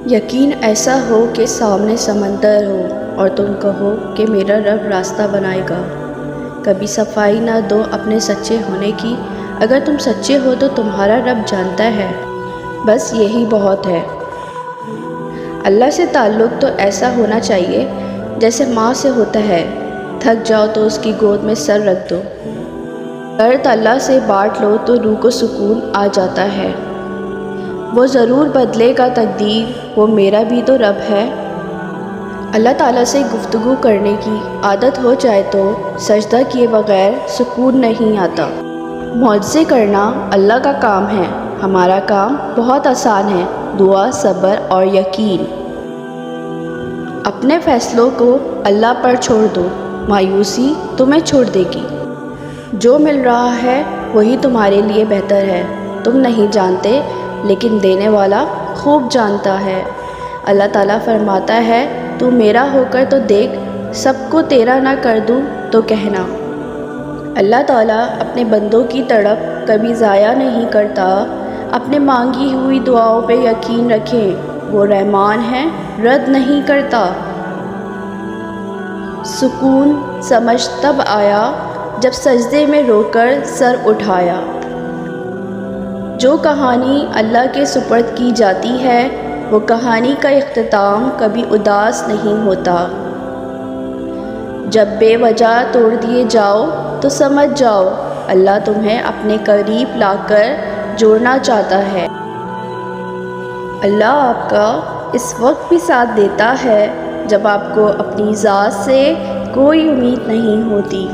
یقین ایسا ہو کہ سامنے سمندر ہو اور تم کہو کہ میرا رب راستہ بنائے گا۔ کبھی صفائی نہ دو اپنے سچے ہونے کی، اگر تم سچے ہو تو تمہارا رب جانتا ہے، بس یہی بہت ہے۔ اللہ سے تعلق تو ایسا ہونا چاہیے جیسے ماں سے ہوتا ہے، تھک جاؤ تو اس کی گود میں سر رکھ دو۔ درد اللہ سے بانٹ لو تو روح کو سکون آ جاتا ہے۔ وہ ضرور بدلے گا تقدیر، وہ میرا بھی تو رب ہے۔ اللہ تعالیٰ سے گفتگو کرنے کی عادت ہو جائے تو سجدہ کیے بغیر سکون نہیں آتا۔ معجزے کرنا اللہ کا کام ہے، ہمارا کام بہت آسان ہے، دعا، صبر اور یقین۔ اپنے فیصلوں کو اللہ پر چھوڑ دو، مایوسی تمہیں چھوڑ دے گی۔ جو مل رہا ہے وہی تمہارے لیے بہتر ہے، تم نہیں جانتے لیکن دینے والا خوب جانتا ہے۔ اللہ تعالیٰ فرماتا ہے، تو میرا ہو کر تو دیکھ، سب کو تیرا نہ کر دوں تو کہنا۔ اللہ تعالیٰ اپنے بندوں کی تڑپ کبھی ضائع نہیں کرتا۔ اپنے مانگی ہوئی دعاؤں پہ یقین رکھیں، وہ رحمان ہے، رد نہیں کرتا۔ سکون سمجھ تب آیا جب سجدے میں رو کر سر اٹھایا۔ جو کہانی اللہ کے سپرد کی جاتی ہے وہ کہانی کا اختتام کبھی اداس نہیں ہوتا۔ جب بے وجہ توڑ دیے جاؤ تو سمجھ جاؤ اللہ تمہیں اپنے قریب لا کر جوڑنا چاہتا ہے۔ اللہ آپ کا اس وقت بھی ساتھ دیتا ہے جب آپ کو اپنی ذات سے کوئی امید نہیں ہوتی۔